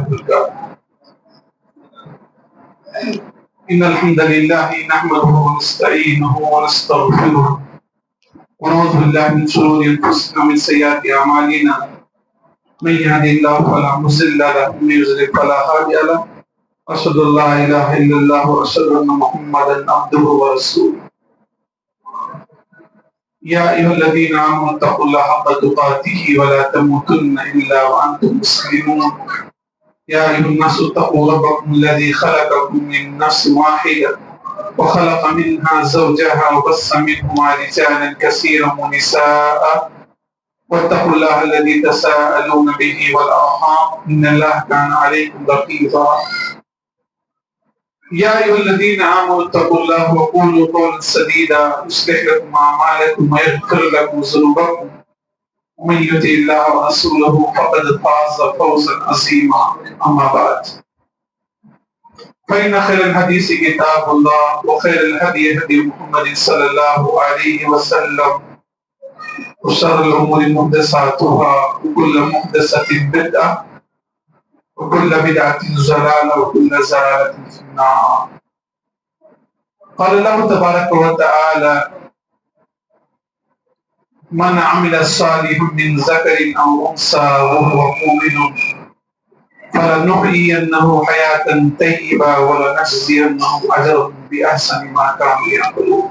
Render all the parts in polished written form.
وبركاته. إن الحمد لله نحمده ونستعينه ونستغفره ونعوذ بالله من شرور أنفسنا ومن سيئات أعمالنا. من يهده الله فلا مضل له ومن يضلل فلا هادي له. أشهد أن لا إله إلا الله وأشهد أن محمدا عبده ورسوله. يا أيها الذين آمنوا اتقوا الله حق تقاته ولا تموتن إلا وأنتم مسلمون. يا أيها الناس اتقوا ربكم الذي خلقكم من نفس واحدة وخلق منها زوجها وبث منهما رجالا كثيرا ونساء واتقوا الله الذي تساءلون به والأرحام إن الله كان عليكم رقيبا. يا أيها الذين آمنوا اتقوا الله وقولوا قولا سديدا يصلح لكم أعمالكم ويغفر لكم ذنوبكم ومن يطع الله ورسوله فقد فاز فوزا عظيما. أما بعد فإن خير الحديث كتاب الله وخير الهدي هدي محمد صلى الله عليه وسلم وشر الأمور محدثاتها وكل محدثة بدعة وكل بدعة ضلالة وكل ضلالة في النار. قال الله تبارك وتعالى: من عمل صالحا من ذكر أو أنثى وهو مؤمن فلنحيينه حياة طيبة ولنجزينهم أجرهم بأحسن ما كانوا يعملون.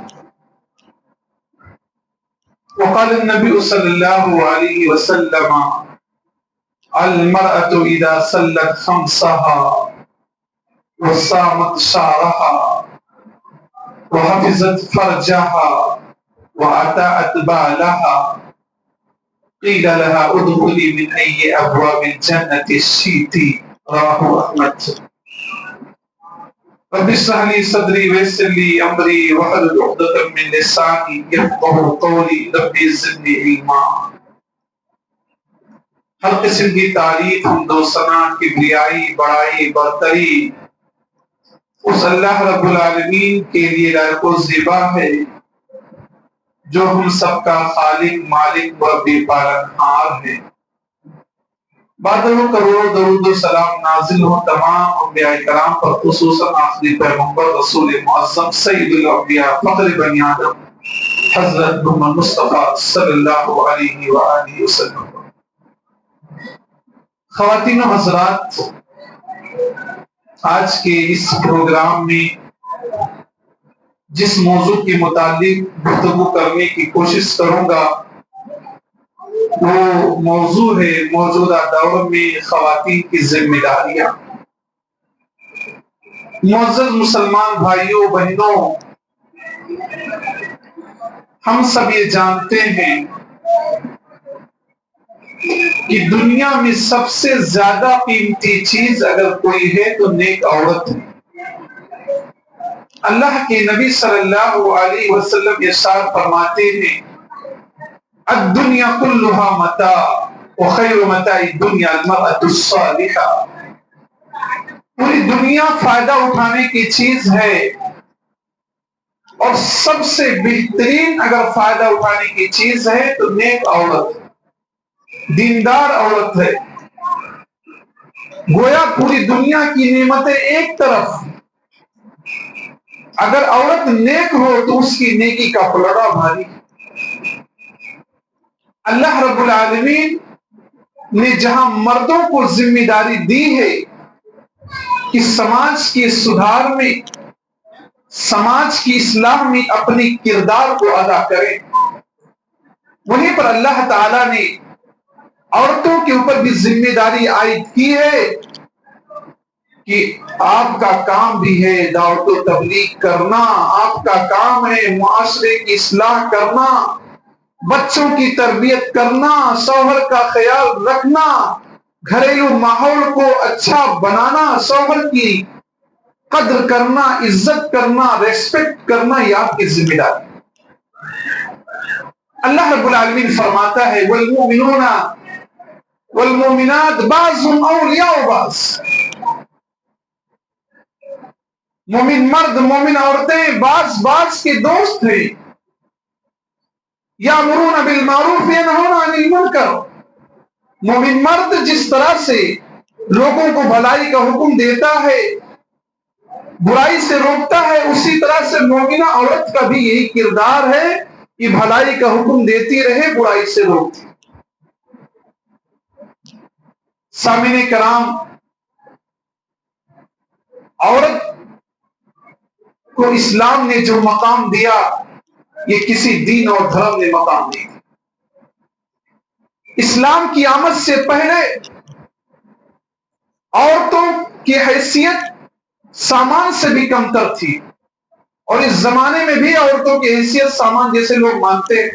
وقال النبي صلى الله عليه وسلم: المرأة إذا صلت خمسها وصامت شهرها وحفظت فرجها وأطاعت بالها قيل لها ادخلي من أي أبواب الجنة شئت. رواه أحمد. رب اشرح لي صدري ويسر لي أمري واحلل عقدة من لساني يفقهوا قولي رب زدني علما. ہر قسم کی تعریف حمد و ثنا کبریائی بڑائی برتری اس اللہ رب العالمین کے لیے لائق و زیبا ہے جو ہم سب کا خالق مالک مربی پالنہار ہے. بادلوں کروڑوں درود و سلام نازل ہو تمام انبیاء کرام پر، خصوصاً آخری پیغمبر رسول معظم سید الانبیاء فخر بنی آدم حضرت محمد مصطفیٰ صلی اللہ علیہ وآلہ وسلم. خواتین و حضرات، آج کے اس پروگرام میں جس موضوع کے متعلق گفتگو کرنے کی کوشش کروں گا وہ موضوع ہے موجودہ دور میں خواتین کی ذمہ داریاں. معزز مسلمان بھائیوں بہنوں، ہم سب یہ جانتے ہیں کہ دنیا میں سب سے زیادہ قیمتی چیز اگر کوئی ہے تو نیک عورت ہے. اللہ کے نبی صلی اللہ علیہ وسلم ارشاد فرماتے ہیں: الدنیا کلھا متاع وخیر متاع الدنیا المرأة الصالحہ. پوری دنیا فائدہ اٹھانے کی چیز ہے اور سب سے بہترین اگر فائدہ اٹھانے کی چیز ہے تو نیک عورت، دیندار عورت ہے. گویا پوری دنیا کی نعمتیں ایک طرف، اگر عورت نیک ہو تو اس کی نیکی کا پلڑا بھاری. اللہ رب العالمین نے جہاں مردوں کو ذمہ داری دی ہے کہ سماج کے سدھار میں، سماج کی اصلاح میں اپنی کردار کو ادا کریں، وہیں پر اللہ تعالیٰ نے عورتوں کے اوپر بھی ذمہ داری عائد کی ہے کہ آپ کا کام بھی ہے دعوت و تبلیغ کرنا، آپ کا کام ہے معاشرے کی اصلاح کرنا، بچوں کی تربیت کرنا، شوہر کا خیال رکھنا، گھریلو ماحول کو اچھا بنانا، شوہر کی قدر کرنا، عزت کرنا، ریسپیکٹ کرنا، یہ آپ کی ذمہ داری. اللہ رب العالمین فرماتا ہے: والمؤمنون والمؤمنات بعضهم اولیاء بعض. مومن مرد مومن عورتیں بعض بعض کے دوست ہیں. یامرون بالمعروف ینہون عن المنکر. مومن مرد جس طرح سے لوگوں کو بھلائی کا حکم دیتا ہے، برائی سے روکتا ہے، اسی طرح سے مومنہ عورت کا بھی یہی کردار ہے کہ بھلائی کا حکم دیتی رہے، برائی سے روکتی۔ سامعین کرام، عورت کو اسلام نے جو مقام دیا، یہ کسی دین اور دھرم نے مقام نہیں دیا۔ اسلام کی آمد سے پہلے عورتوں کی حیثیت سامان سے بھی کمتر تھی، اور اس زمانے میں بھی عورتوں کی حیثیت سامان جیسے لوگ مانتے ہیں۔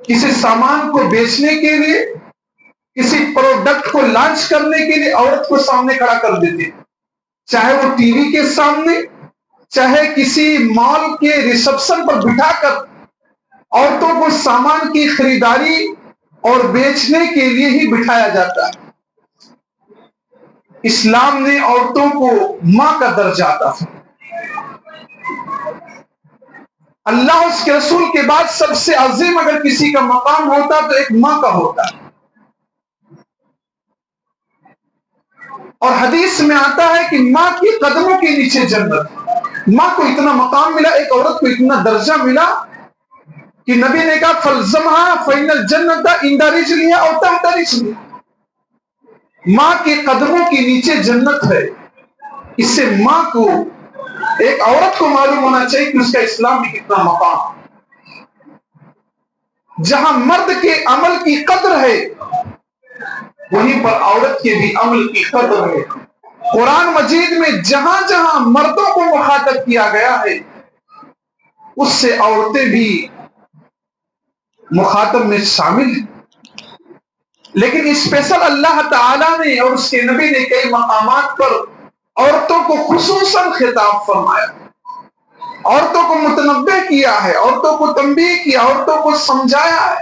کسی سامان کو بیچنے کے لیے، کسی پروڈکٹ کو لانچ کرنے کے لیے عورت کو سامنے کھڑا کر دیتے، چاہے وہ ٹی وی کے سامنے، چاہے کسی مال کے ریسپشن پر بٹھا کر عورتوں کو سامان کی خریداری اور بیچنے کے لیے ہی بٹھایا جاتا ہے۔ اسلام نے عورتوں کو ماں کا درجہ عطا فرمایا۔ اللہ اس کے رسول کے بعد سب سے عظیم اگر کسی کا مقام ہوتا تو ایک ماں کا ہوتا ہے، اور حدیث میں آتا ہے کہ ماں کے قدموں کے نیچے جنت۔ ماں کو اتنا مقام ملا، ایک عورت کو اتنا درجہ ملا کہ نبی نے کہا فَلْزَمْهَا فَإِنَّ الْجَنَّةَ عِنْدَ رِجْلِهَا أَوْ تَحْتَ رِجْلِهَا۔ ماں کے قدموں کے نیچے جنت ہے۔ اس سے ماں کو، ایک عورت کو معلوم ہونا چاہیے کہ اس کا اسلام میں کتنا مقام ہے۔ جہاں مرد کے عمل کی قدر ہے، وہیں پر عورت کے بھی عمل کی قدر ہے۔ قرآن مجید میں جہاں جہاں مردوں کو مخاطب کیا گیا ہے، اس سے عورتیں بھی مخاطب میں شامل ہیں، لیکن اسپیشل اللہ تعالیٰ نے اور اس کے نبی نے کئی مقامات پر عورتوں کو خصوصاً خطاب فرمایا، عورتوں کو متنبہ کیا ہے، عورتوں کو تنبیہ کیا، عورتوں کو سمجھایا ہے۔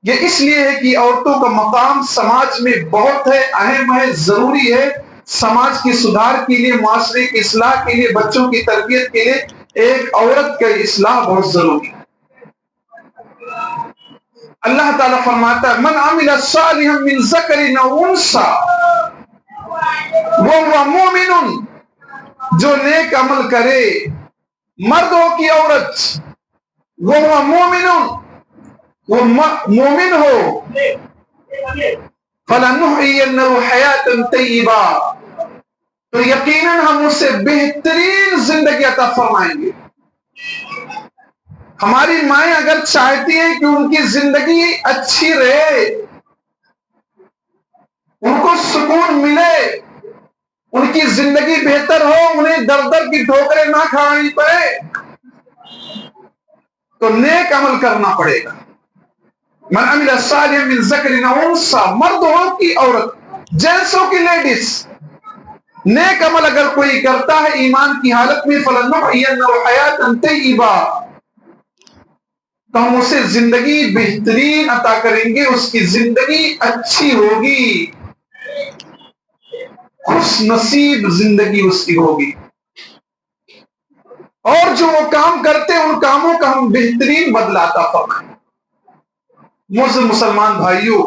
یہ اس لیے ہے کہ عورتوں کا مقام سماج میں بہت ہے، اہم ہے، ضروری ہے۔ سماج کی سدھار کے لیے، معاشرے کی اصلاح کے لیے، بچوں کی تربیت کے لیے ایک عورت کا اصلاح بہت ضروری ہے۔ اللہ تعالیٰ فرماتا ہے من عمل صالحا من ذکر او انثی وہو مؤمن، جو نیک عمل کرے، مرد ہو کی عورت، وہو مؤمن، وہ مومن ہو، فَلَنُحْيِيَنَّهُ حَيَاةً طَيِّبَةً، تو یقیناً ہم اسے بہترین زندگی عطا فرمائیں گے۔ ہماری مائیں اگر چاہتی ہیں کہ ان کی زندگی اچھی رہے، ان کو سکون ملے، ان کی زندگی بہتر ہو، انہیں در در کی ٹھوکریں نہ کھانی پڑے، تو نیک عمل کرنا پڑے گا۔ من عمل صالحا من ذکر او انثی، مرد ہو کی عورت، جینس ہو کی لیڈیز، نیک عمل اگر کوئی کرتا ہے ایمان کی حالت میں، فَلَنُحْيِيَنَّهُ حَيَاةً طَيِّبَةً، تو ہم اسے زندگی بہترین عطا کریں گے، اس کی زندگی اچھی ہوگی، خوش نصیب زندگی اس کی ہوگی، اور جو وہ کام کرتے ہیں ان کاموں کا ہم بہترین بدلہ عطا فرمائیں۔ معزز مسلمان بھائیوں،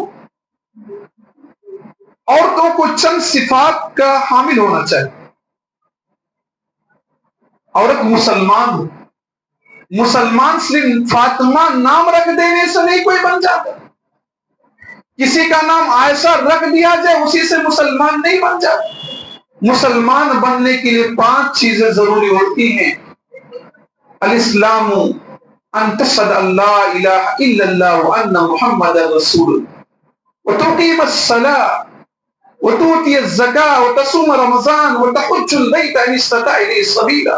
عورتوں کو چند صفات کا حامل ہونا چاہیے۔ عورت مسلمان ہو، مسلمان صرف فاطمہ نام رکھ دینے سے نہیں کوئی بن جاتا، کسی کا نام عائشہ رکھ دیا جائے اسی سے مسلمان نہیں بن جاتا۔ مسلمان بننے کے لیے 5 چیزیں ضروری ہوتی ہیں۔ الاسلام ان تشهد ان لا الہ الا اللہ وان محمد رسول اللہ وتقیم الصلاة وتؤتی الزکاة وتصوم رمضان وتحج البیت ان استطاع الیہ سبیلا۔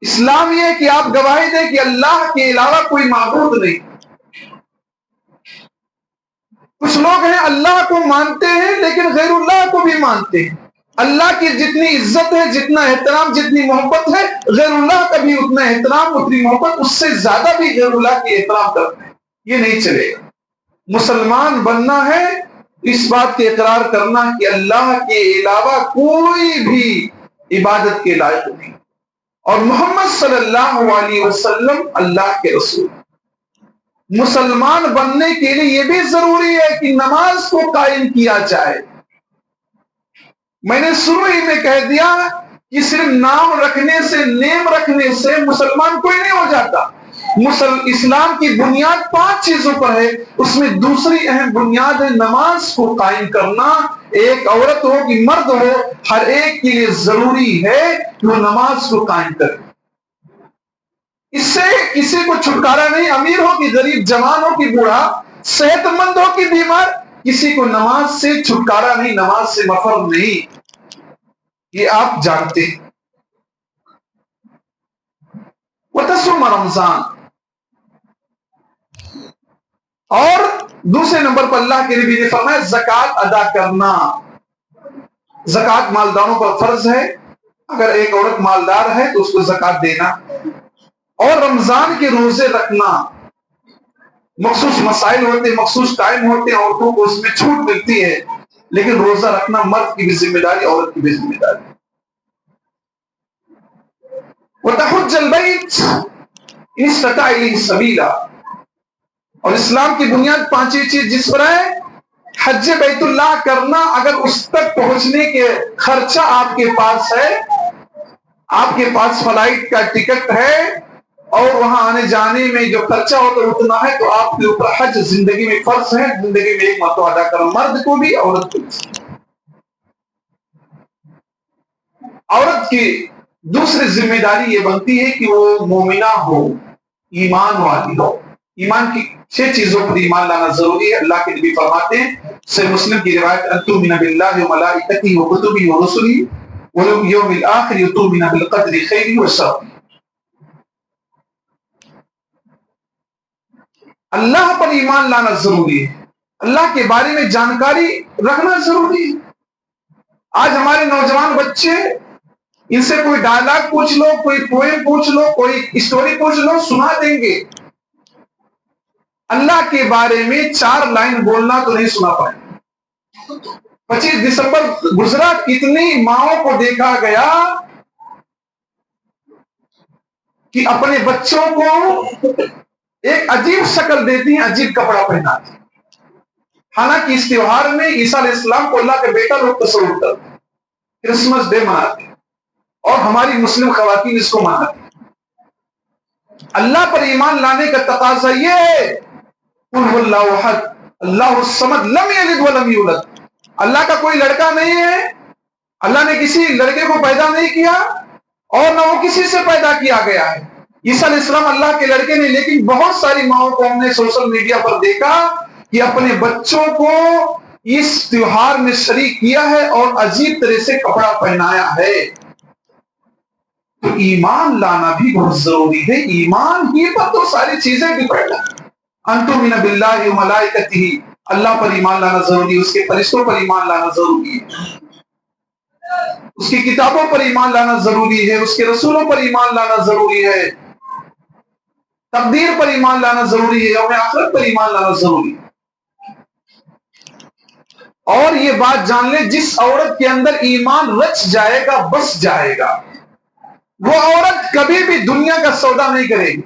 اسلام یہ ہے کہ آپ گواہی دیں کہ اللہ کے علاوہ کوئی معبود نہیں۔ کچھ لوگ ہیں اللہ کو مانتے ہیں لیکن غیر اللہ کو بھی مانتے ہیں۔ اللہ کی جتنی عزت ہے، جتنا احترام، جتنی محبت ہے، غیر اللہ کا بھی اتنا احترام، اتنی محبت، اس سے زیادہ بھی غیر اللہ کی احترام کرتے ہیں۔ یہ نہیں چلے گا۔ مسلمان بننا ہے اس بات کے اقرار کرنا کہ اللہ کے علاوہ کوئی بھی عبادت کے لائق نہیں، اور محمد صلی اللہ علیہ وسلم اللہ کے رسول۔ مسلمان بننے کے لیے یہ بھی ضروری ہے کہ نماز کو قائم کیا جائے۔ میں نے شروع ہی میں کہہ دیا کہ صرف نام رکھنے سے، نیم رکھنے سے مسلمان کوئی نہیں ہو جاتا۔ اسلام کی بنیاد 5 چیزوں پر ہے، اس میں دوسری اہم بنیاد ہے نماز کو قائم کرنا۔ ایک عورت ہو کہ مرد ہو، ہر ایک کے لیے ضروری ہے کہ وہ نماز کو قائم کرے۔ اس سے کسی کو چھٹکارا نہیں، امیر ہو کہ غریب، جوان ہو کہ بوڑھا، صحت مند ہو کہ بیمار، کسی کو نماز سے چھٹکارا نہیں، نماز سے مفر نہیں، یہ آپ جانتے ہیں۔ وتصوم رمضان، اور دوسرے نمبر پر اللہ کے نبی نے فرمایا زکوٰۃ ادا کرنا۔ زکوٰۃ مالداروں پر فرض ہے، اگر ایک عورت مالدار ہے تو اس کو زکوٰۃ دینا، اور رمضان کے روزے رکھنا۔ مخصوص مسائل ہوتے ہیں، مخصوص ٹائم ہوتے ہیں، عورتوں کو اس میں چھوٹ ملتی ہے، لیکن روزہ رکھنا مرد کی بھی ذمہ داری، عورت کی بھی ذمہ داری۔ وتحج البیت ان استطاع الیہ سبیلا، اور اسلام کی بنیاد 5 چیز جس پر ہے، حج بیت اللہ کرنا۔ اگر اس تک پہنچنے کے خرچہ آپ کے پاس ہے، آپ کے پاس فلائٹ کا ٹکٹ ہے اور وہاں آنے جانے میں جو خرچہ ہوتا ہے اتنا ہے، تو آپ کے اوپر حج زندگی میں فرض ہے، زندگی میں ایک مرتبہ ادا کرنا، مرد کو بھی عورت کو بھی۔ عورت کی دوسری ذمہ داری یہ بنتی ہے کہ وہ مومنہ ہو، ایمان والی ہو۔ ایمان کی 6 چیزوں پر ایمان لانا ضروری ہے۔ اللہ کے نبی فرماتے ہیں، صحیح مسلم کی روایت، ان تؤمن باللہ وملائکتہ وکتبہ ورسلہ والیوم الآخر وتؤمن بالقدر خیرہ وشرہ۔ اللہ پر ایمان لانا ضروری ہے، اللہ کے بارے میں جانکاری رکھنا ضروری ہے۔ آج ہمارے نوجوان بچے، ان سے کوئی ڈائلاگ پوچھ لو، کوئی پوئم پوچھ لو، کوئی اسٹوری پوچھ لو، سنا دیں گے۔ اللہ کے بارے میں 4 لائن بولنا تو نہیں سنا پائے۔ 25 دسمبر گزرا، کتنی ماؤں کو دیکھا گیا کہ اپنے بچوں کو ایک عجیب شکل دیتی ہیں، عجیب کپڑا پہناتی ہیں۔ حالانکہ اس تہوار میں عیسیٰ علیہ السلام کو اللہ کا بیٹا لوگ تصور کرتے ہیں، کرسمس ڈے مناتے ہیں، اور ہماری مسلم خواتین اس کو مناتی ہیں۔ اللہ پر ایمان لانے کا تقاضا یہ ہے، قل هو اللہ احد اللہ الصمد لم یلد ولم یولد۔ اللہ کا کوئی لڑکا نہیں ہے، اللہ نے کسی لڑکے کو پیدا نہیں کیا، اور نہ وہ کسی سے پیدا کیا گیا ہے۔ عیسیٰ علیہ السلام اللہ کے لڑکے نہیں، لیکن بہت ساری ماؤں کو ہم نے سوشل میڈیا پر دیکھا کہ اپنے بچوں کو اس تہوار میں شریک کیا ہے اور عجیب طرح سے کپڑا پہنایا ہے۔ تو ایمان لانا بھی بہت ضروری ہے، ایمان ہی پر تو ساری چیزیں ڈیپینڈ ہیں۔ ان تؤمن باللہ وملائکتہ، اللہ پر ایمان لانا ضروری ہے، اس کے فرشتوں پر ایمان لانا ضروری ہے، اس کی کتابوں پر ایمان لانا ضروری ہے، اس کے رسولوں پر ایمان لانا ضروری ہے، تقدیر پر ایمان لانا ضروری ہے، یوم آخرت پر ایمان لانا ضروری ہے۔ اور یہ بات جان لیں، جس عورت کے اندر ایمان رچ جائے گا، بس جائے گا، وہ عورت کبھی بھی دنیا کا سودا نہیں کرے گی۔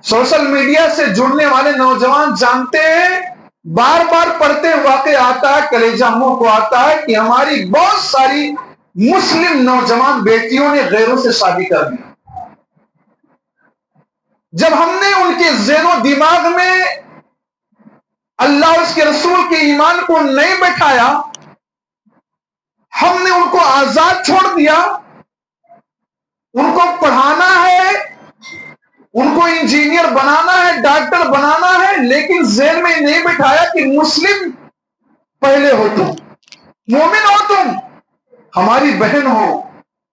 سوشل میڈیا سے جڑنے والے نوجوان جانتے ہیں، بار بار پڑھتے ہیں، واقع آتا ہے، کلیجہ منہ کو آتا ہے کہ ہماری بہت ساری مسلم نوجوان بیٹیوں نے غیروں سے شادی کر دی۔ جب ہم نے ان کے ذہن و دماغ میں اللہ اور اس کے رسول کے ایمان کو نہیں بٹھایا، ہم نے ان کو آزاد چھوڑ دیا، ان کو پڑھانا ہے، ان کو انجینئر بنانا ہے، ڈاکٹر بنانا ہے، لیکن ذہن میں نہیں بٹھایا کہ مسلم پہلے ہو، تم مومن ہو، تم ہماری بہن ہو،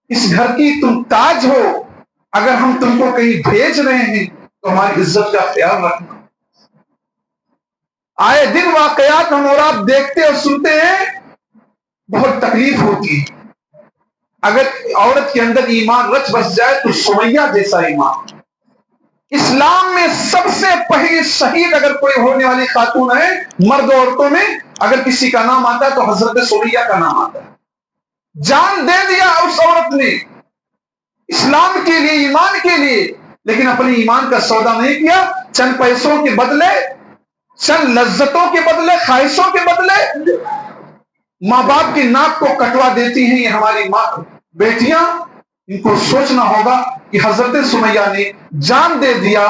اس گھر کی تم تاج ہو، اگر ہم تم کو کہیں بھیج رہے ہیں تو ہماری عزت کا خیال رکھنا۔ آئے دن واقعات ہم اور آپ دیکھتے اور سنتے ہیں، بہت تکلیف ہوتی ہے۔ اگر عورت کے اندر ایمان رچ بس جائے تو سمیہ جیسا ایمان۔ اسلام میں سب سے پہلی شہید اگر کوئی ہونے والی خاتون ہے، مرد عورتوں میں اگر کسی کا نام آتا ہے تو حضرت سمیہ کا نام آتا ہے۔ جان دے دیا اس عورت نے اسلام کے لیے، ایمان کے لیے، لیکن اپنے ایمان کا سودا نہیں کیا. چند پیسوں کے بدلے، چند لذتوں کے بدلے، خواہشوں کے بدلے ماں باپ کی ناک کو کٹوا دیتی ہیں یہ ہماری ماں بیٹیاں. ان کو سوچنا ہوگا کہ حضرت سمیہ نے جان دے دیا،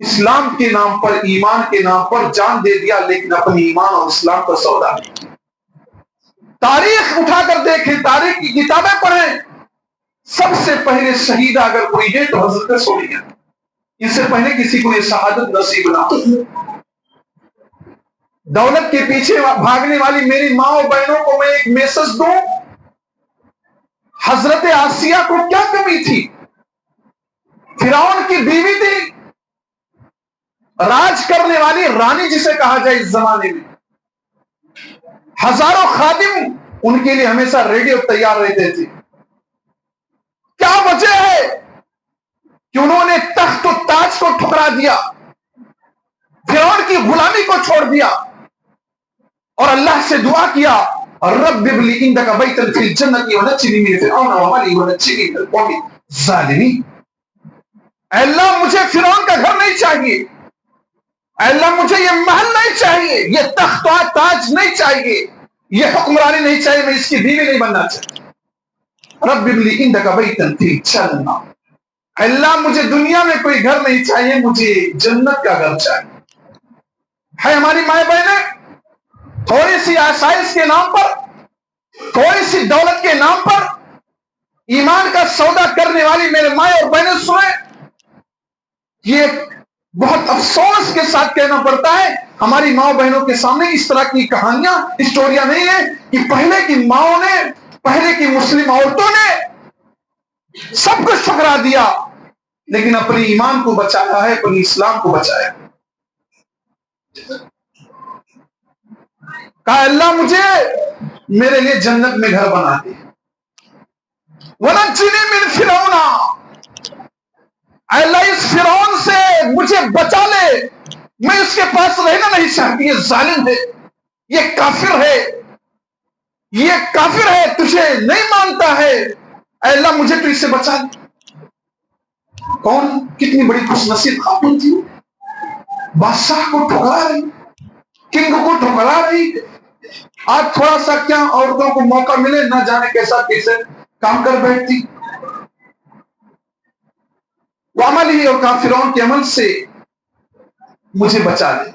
اسلام کے نام پر، ایمان کے نام پر جان دے دیا، لیکن اپنی ایمان اور اسلام کا سودا نہیں. تاریخ اٹھا کر دیکھیں، تاریخ کی کتابیں پڑھیں، سب سے پہلے شہیدہ اگر کوئی ہے تو حضرت سمیہ. اس سے پہلے کسی کو یہ شہادت نصیب نہ ہو. دولت کے پیچھے بھاگنے والی میری ماں اور بہنوں کو میں ایک میسج دوں، حضرت آسیہ کو کیا کمی تھی؟ فرعون کی بیوی تھی، راج کرنے والی رانی جسے کہا جائے اس زمانے میں. ہزاروں خادم ان کے لیے ہمیشہ ریڈی اور تیار رہتے تھے. کیا وجہ ہے کہ انہوں نے تخت و تاج کو ٹھکرا دیا، فرعون کی غلامی کو چھوڑ دیا اور اللہ سے دعا کیا، رب ابن لی عندک بیتا فی الجنۃ ونجنی من فرعون وعملہ ونجنی من القوم الظالمین. اے اللہ مجھے فرعون کا گھر نہیں چاہیے، اے اللہ مجھے یہ محل نہیں چاہیے، یہ تخت و تاج نہیں چاہیے، یہ حکمرانی نہیں چاہیے، میں اس کی بیوی نہیں بننا چاہتا. رب ابن لی عندک بیتا فی الجنۃ، اے اللہ مجھے دنیا میں کوئی گھر نہیں چاہیے، مجھے جنت کا گھر چاہیے. ہے ہماری مائیں بہنیں تھوڑی سی آسائش کے نام پر، تھوڑی سی دولت کے نام پر ایمان کا سودا کرنے والی میرے مائیں اور بہنیں سنیں، یہ بہت افسوس کے ساتھ کہنا پڑتا ہے ہماری ماں بہنوں کے سامنے اس طرح کی کہانیاں، اسٹوریاں نہیں ہیں کہ پہلے کی ماؤں نے، پہلے کی مسلم عورتوں نے سب کچھ ٹھکرا دیا لیکن اپنے ایمان کو بچایا ہے، اپنے اسلام کو بچایا. کہا اللہ مجھے میرے لیے جنت میں گھر بنا دے. وَنَجِّنِي مِن فِرْعَوْنَ، اے اللہ اس فرعون سے مجھے بچا لے، میں اس کے پاس رہنا نہیں چاہتی، یہ ظالم ہے، یہ کافر ہے، یہ کافر ہے، تجھے نہیں مانتا ہے، اے اللہ مجھے تو اس سے بچا لے. کون کتنی بڑی خوش نصیب خاتون تھی، بادشاہ کو ٹھکرا رہی، کنگ کو ٹھکرا رہی. آج تھوڑا سا کیا عورتوں کو موقع ملے نہ جانے کیسا کیسے کام کر بیٹھتی. وعمل ہی اور کافرون کے عمل سے مجھے بچا لے،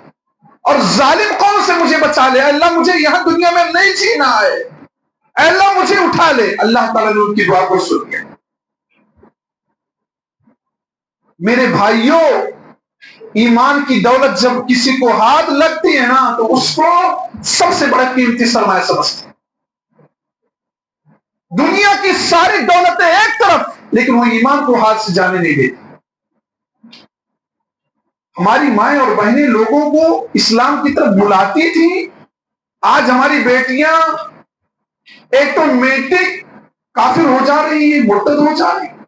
اور ظالم قوم سے مجھے بچا لے. اللہ مجھے یہاں دنیا میں نہیں جینا ہے، اے اللہ مجھے اٹھا لے. اللہ تعالیٰ نے ان کی دعا کو سن لیا. میرے بھائیوں، ایمان کی دولت جب کسی کو ہاتھ لگتی ہے نا تو اس کو سب سے بڑا قیمتی سرمایہ سمجھتے ہیں. دنیا کی ساری دولتیں ایک طرف، لیکن وہ ایمان کو ہاتھ سے جانے نہیں دیتی. ہماری مائیں اور بہنیں لوگوں کو اسلام کی طرف بلاتی تھی، آج ہماری بیٹیاں ایٹومیٹک کافر ہو جا رہی ہیں، مرتد ہو جا رہی ہیں.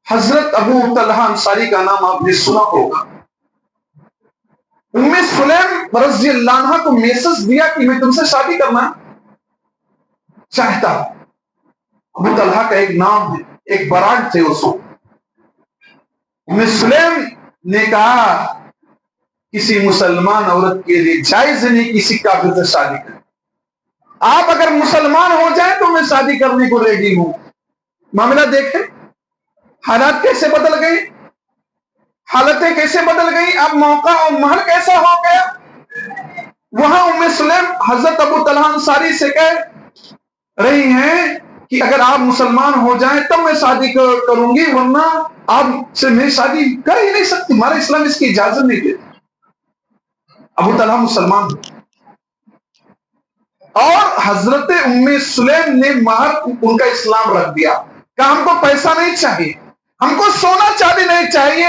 حضرت ابو طلحہ انصاری کا نام آپ نے سنا ہوگا. ام سلیم رضی اللہ عنہ کو میسج دیا کہ میں تم سے شادی کرنا چاہتا. ابو طلحہ کا ایک نام ہے، ایک برانڈ تھے اس کو. ام سلیم نے کہا کسی مسلمان عورت کے لیے جائز نہیں کسی کافر سے شادی کریں. آپ اگر مسلمان ہو جائیں تو میں شادی کرنے کو ریڈی ہوں. معاملہ دیکھیں حالات کیسے بدل گئی، حالتیں کیسے بدل گئی، اب موقع اور محل کیسا ہو گیا. وہاں ام سلیم حضرت ابو طلحہ انصاری سے کہہ رہی ہیں کہ اگر آپ مسلمان ہو جائیں تب میں شادی کروں گی، ورنہ آپ سے میں شادی کر ہی نہیں سکتی، ہمارا اسلام اس کی اجازت نہیں دیتا. ابو طلحہ مسلمان اور حضرت ام سلیم نے مہر ان کا اسلام رکھ دیا. کہ ہم کو پیسہ نہیں چاہیے، ہم کو سونا چاندی نہیں چاہیے،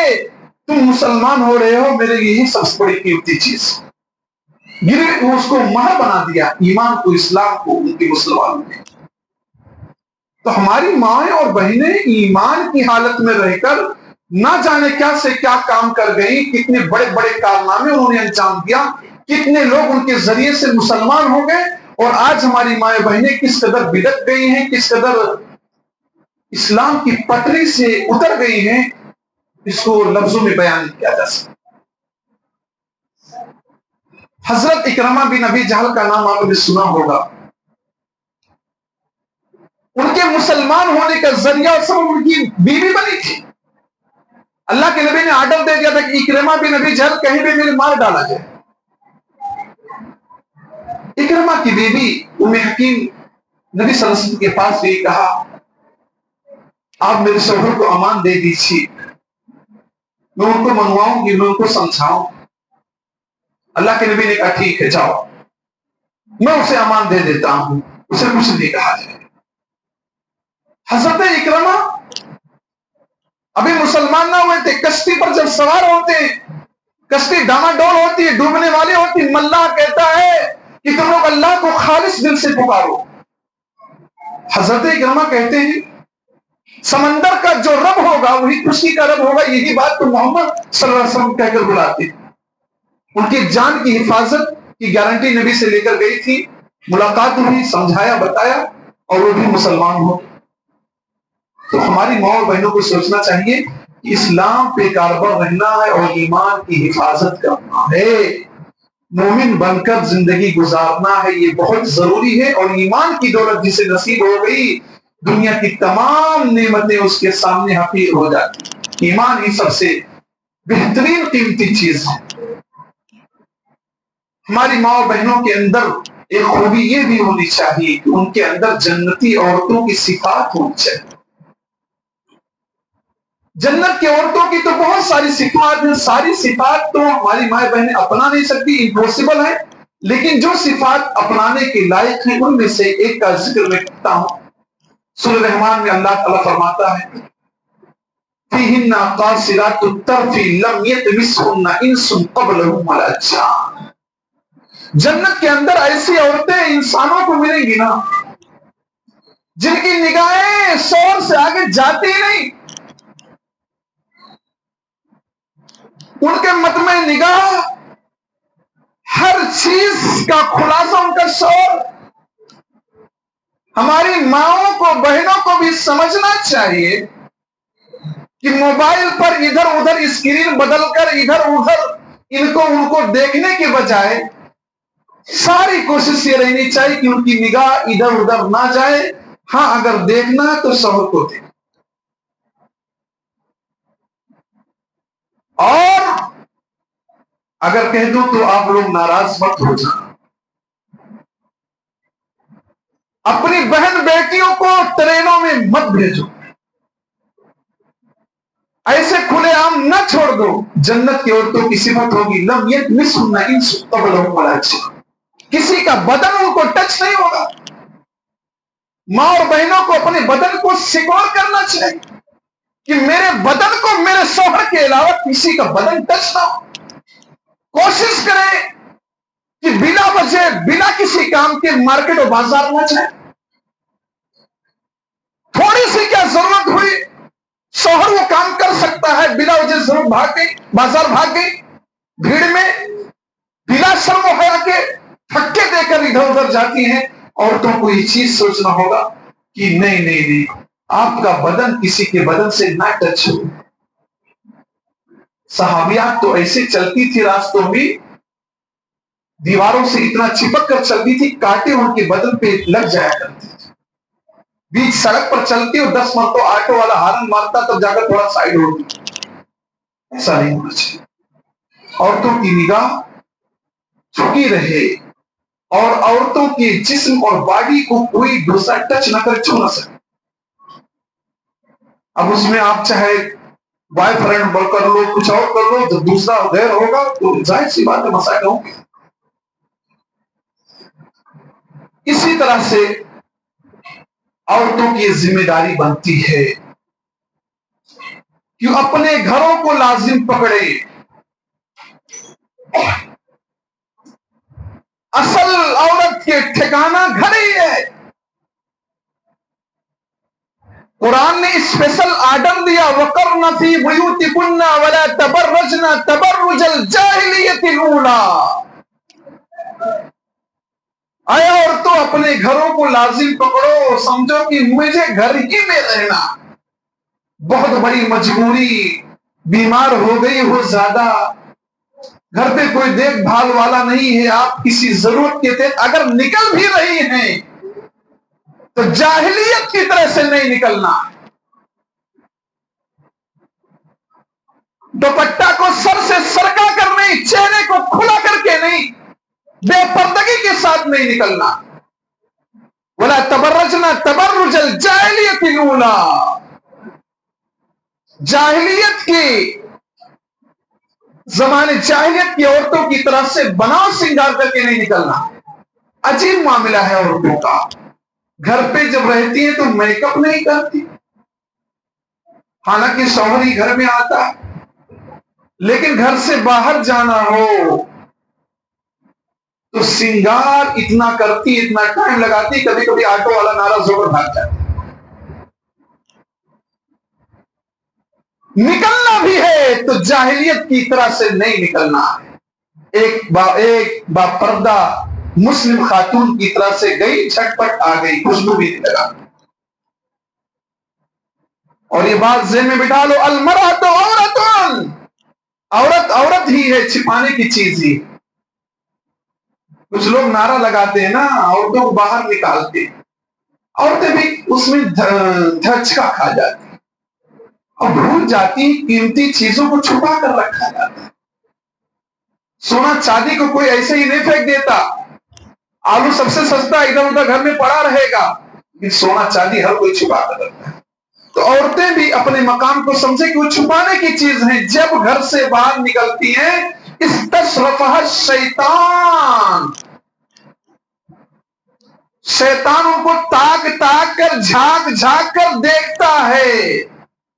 تم مسلمان ہو رہے ہو میرے لیے سب سے بڑی قیمتی چیز. اس کو مہر بنا دیا، ایمان کو، اسلام کو ان کے مسلمانوں نے. تو ہماری مائیں اور بہنیں ایمان کی حالت میں رہ کر نہ جانے کیا سے کیا کام کر گئی، کتنے بڑے بڑے کارنامے انہوں نے انجام دیا، کتنے لوگ ان کے ذریعے سے مسلمان ہو گئے. اور آج ہماری مائیں بہنیں کس قدر بدعت گئی ہیں، کس قدر اسلام کی پٹری سے اتر گئی ہیں، اس کو لفظوں میں بیان نہیں کیا جا سکتا۔ حضرت اکرمہ بن ابی جہل کا نام آپ نے سنا ہوگا۔ ان کے مسلمان ہونے کا ذریعہ اور سبب ان کی بیوی بنی تھی۔ اللہ کے نبی نے آرڈر دے دیا تھا کہ اکرمہ بن ابی جہل کہیں بھی میرے مار ڈالا جائے۔ اکرمہ کی بیوی ام حکیم نبی صلی اللہ علیہ وسلم کے پاس بھی کہا آپ میرے شوہر کو امان دے دیجیے، میں ان کو منگواؤں گی، میں ان کو سمجھاؤں۔ اللہ کے نبی نے کہا ٹھیک ہے جاؤ، میں اسے امان دے دیتا ہوں، اسے کچھ نہیں کہا جائے۔ حضرت اکرمہ ابھی مسلمان نہ ہوئے تھے، کشتی پر جب سوار ہوتے ہیں، کشتی ڈاواڈول ہوتی ہے، ڈوبنے والی ہوتی ہے، ملاح کہتا ہے کہ تم لوگ اللہ کو خالص دل سے پکارو۔ حضرت اکرمہ کہتے ہیں سمندر کا جو رب ہوگا وہی کشتی کا رب ہوگا، یہی بات تو محمد صلی اللہ علیہ وسلم کہہ کر بلاتے ہیں۔ ان کی جان کی حفاظت کی گارنٹی نبی سے لے کر گئی تھی، ملاقات ہوئی، سمجھایا بتایا اور وہ بھی مسلمان ہو۔ تو ہماری ماں اور بہنوں کو سوچنا چاہیے کہ اسلام پہ کاربار رہنا ہے اور ایمان کی حفاظت کرنا ہے، مومن بن کر زندگی گزارنا ہے، یہ بہت ضروری ہے۔ اور ایمان کی دولت جسے نصیب ہو گئی، دنیا کی تمام نعمتیں اس کے سامنے حقیر ہو جاتی۔ ایمان ہی سب سے بہترین قیمتی چیز ہے۔ ہماری ماں اور بہنوں کے اندر ایک خوبی یہ بھی ہونی چاہیے کہ ان کے اندر جنتی عورتوں کی صفات ہونی چاہیے۔ جنت کی عورتوں کی تو بہت ساری صفات ہیں، ساری صفات تو ہماری مائیں بہنیں اپنا نہیں سکتی، امپوسیبل ہے، لیکن جو صفات اپنانے کے لائق ہیں ان میں سے ایک کا ذکر میں کرتا ہوں۔ سورہ رحمان میں اللہ تعالیٰ فرماتا ہے فیہن قاصرات الطرف لم یطمثہن انس قبلہم ولا جان۔ جنت کے اندر ایسی عورتیں انسانوں کو ملیں گی نا جن کی نگاہیں شوہر سے آگے جاتی نہیں، ان کے مطمع نگاہ ہر چیز کا خلاصہ ان کا شوہر۔ ہماری ماؤں کو بہنوں کو بھی سمجھنا چاہیے کہ موبائل پر ادھر ادھر اسکرین بدل کر ادھر ادھر ان کو دیکھنے کے بجائے ساری کوشش یہ رہنی چاہیے کہ ان کی نگاہ ادھر ادھر نہ جائے۔ ہاں اگر دیکھنا ہے تو شوہر کو دیکھ، اور اگر کہہ دوں تو آپ لوگ ناراض مت ہو جانا، اپنی بہن بیٹیوں کو ٹرینوں میں مت بھیجو، ایسے کھلے عام نہ چھوڑ دو۔ جنت کی عورتوں کی صفت ہوگی لم یطمثہن انس قبلہم ولا جان، کسی کا بدن ان کو ٹچ نہیں ہوگا۔ ماں اور بہنوں کو اپنے بدن کو سیکور کرنا چاہیے کہ میرے بدن کو میرے شوہر کے علاوہ کسی کا بدن ٹچ نہ ہو۔ کوشش کریں کہ بلا وجہ بلا کسی کام کے مارکیٹ اور بازار نہ جائیں۔ تھوڑی سی کیا ضرورت ہوئی، شوہر وہ کام کر سکتا ہے، بلا وجہ ضرورت بھاگ گئی، بازار بھاگ گئی، بھیڑ میں بلا شرم و حیا کے پھٹکے دے کر ادھر ادھر جاتی ہیں۔ عورتوں کو یہ چیز سوچنا ہوگا کہ نہیں نہیں نہیں، آپ کا بدن کسی کے بدن سے نہ ٹچ ہو۔ صحابیات تو ایسے چلتی تھی راستوں میں، دیواروں سے اتنا چپک کر چلتی تھی کانٹے ان کے بدن پہ لگ جایا کرتے تھے۔ بیچ سڑک پر چلتی اور 10 مرتبہ آٹو والا ہارن مارتا تو جا کر تھوڑا سائڈ ہوتی۔ ایسا نہیں ہونا چاہیے۔ عورتوں کی نگاہ جھکی رہے اور عورتوں کے جسم اور باڈی کو کوئی دوسرا ٹچ نہ کر، چھو نہ سکے۔ اب اس میں آپ چاہے بوائے فرینڈ بول کر لو، کچھ اور کر لو، جب دوسرا غیر ہوگا تو ظاہر سی بات ہے مسائل ہوں گے۔ اسی طرح سے عورتوں کی ذمہ داری بنتی ہے کہ اپنے گھروں کو لازم پکڑے۔ اصل عورت کے ٹھکانہ گھر ہی ہے۔ قرآن نے اسپیشل آرڈر دیا وَقَرْنَ فِي بُيُوتِكُنَّ وَلَا تَبَرَّجْنَ تَبَرُّجَ الْجَاهِلِيَّةِ الْأُولَىٰ۔ اے عورتوں اپنے گھروں کو لازم پکڑو، سمجھو کہ مجھے گھر ہی میں رہنا۔ بہت بڑی مجبوری، بیمار ہو گئی ہو زیادہ، گھر پہ کوئی دیکھ بھال والا نہیں ہے، آپ کسی ضرورت کے تحت اگر نکل بھی رہی ہیں تو جاہلیت کی طرح سے نہیں نکلنا، دوپٹہ کو سر سے سرکا کر نہیں، چہرے کو کھلا کر کے نہیں، بے پردگی کے ساتھ نہیں نکلنا. وَلَا تَبَرَّجْنَا تَبَرُّجَ الْجَاهِلِيَّةِ الْأُولَىٰ، جاہلیت کی زمانے جاہلیت کی عورتوں کی طرف سے بناؤ سنگار کر کے نہیں نکلنا. عجیب معاملہ ہے عورتوں کا، گھر پہ جب رہتی ہیں تو میک اپ نہیں کرتی، حالانکہ شوہر ہی گھر میں آتا ہے، لیکن گھر سے باہر جانا ہو تو سنگار اتنا کرتی، اتنا ٹائم لگاتی، کبھی کبھی آٹو والا ناراض ہو کر بھاگ جاتا. نکلنا بھی ہے تو جاہلیت کی طرح سے نہیں نکلنا. ایک با پردہ مسلم خاتون کی طرح سے گئی، جھٹپٹ آ گئی، خوشبو بھی نہیں لگا. اور یہ بات ذہن میں بٹھا لو، المرأۃ عورۃ، عورت عورت ہی ہے، چھپانے کی چیز ہی. کچھ لوگ نعرہ لگاتے ہیں نا، عورتوں کو باہر نکالتے ہیں، عورتیں بھی اس میں دھچکا کھا جاتی اور بھول جاتی قیمتی چیزوں کو چھپا کر رکھا جاتا ہے. سونا چاندی کو کوئی ایسے ہی نہیں پھینک دیتا، آلو سب سے سستا ادھر ادھر گھر میں پڑا رہے گا، لیکن سونا چاندی ہر کوئی چھپا کر رکھتا ہے. تو عورتیں بھی اپنے مقام کو سمجھے کہ وہ چھپانے کی چیز ہیں. جب گھر سے باہر نکلتی ہیں، استشرفہا الشیطان، شیطان ان کو تاک تاک کر، جھانک جھانک کر دیکھتا ہے.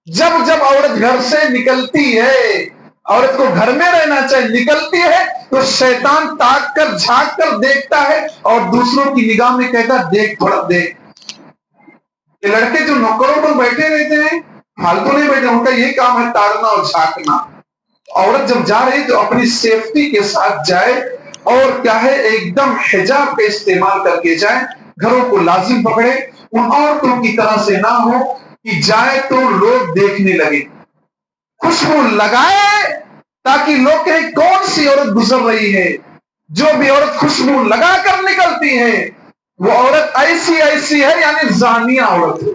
جب جب عورت گھر سے نکلتی ہے، عورت کو گھر میں رہنا چاہیے، نکلتی ہے تو شیطان تاک کر جھانک کر دیکھتا ہے اور دوسروں کی نگاہ میں کہتا ہے دیکھ تھوڑا دیکھ. یہ لڑکے جو نوکروں پر بیٹھے رہتے ہیں، فالتو نہیں بیٹھے، ان کا یہ کام ہے تاڑنا اور جھانکنا. عورت جب جا رہی تو اپنی سیفٹی کے ساتھ جائے اور کیا ہے ایک دم حجاب کا استعمال کر کے جائے، گھروں کو لازم پکڑے. ان عورتوں کی طرح سے نہ ہو کہ جائے تو لوگ دیکھنے لگے، خوشبو لگائے تاکہ لوگ کہیں کون سی عورت گزر رہی ہے. جو بھی عورت خوشبو لگا کر نکلتی ہے وہ عورت ایسی ایسی ہے، یعنی زانیہ عورت ہے.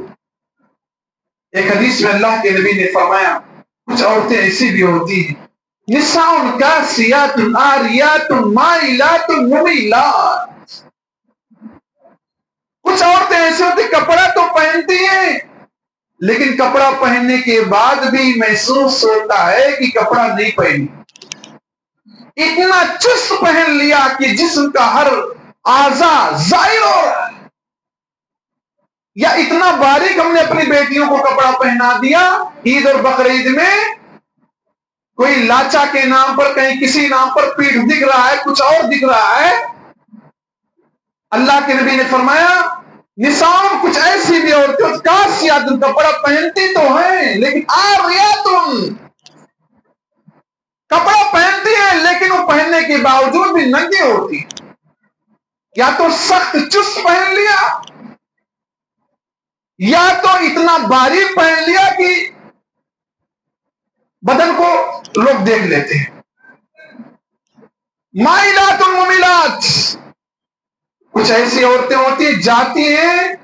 ایک حدیث میں اللہ کے نبی نے فرمایا کچھ عورتیں ایسی بھی ہوتی ہیں، نساء کاسیات عاریات مائلات ممیلات. کچھ عورتیں ایسی ہوتی کپڑا تو پہنتی ہیں لیکن کپڑا پہننے کے بعد بھی محسوس ہوتا ہے کہ کپڑا نہیں پہنی. اتنا چست پہن لیا کہ جسم کا ہر اعضا ظاہر ہو رہا ہے. یا اتنا باریک ہم نے اپنی بیٹیوں کو کپڑا پہنا دیا، عید اور بقرعید میں کوئی لاچا کے نام پر، کہیں کسی نام پر پیٹھ دکھ رہا ہے، کچھ اور دکھ رہا ہے. اللہ کے نبی نے فرمایا نساء کچھ ایسی بھی عورتیں کاسیات، کپڑا پہنتی تو ہیں لیکن عاریات، کپڑا پہنتی ہیں لیکن وہ پہننے کے باوجود بھی ننگی ہوتی. یا تو سخت چست پہن لیا یا تو اتنا باریک پہن لیا کہ بدن کو لوگ دیکھ لیتے ہیں. مائلات ممیلات، کچھ ایسی عورتیں ہوتی ہیں جاتی ہیں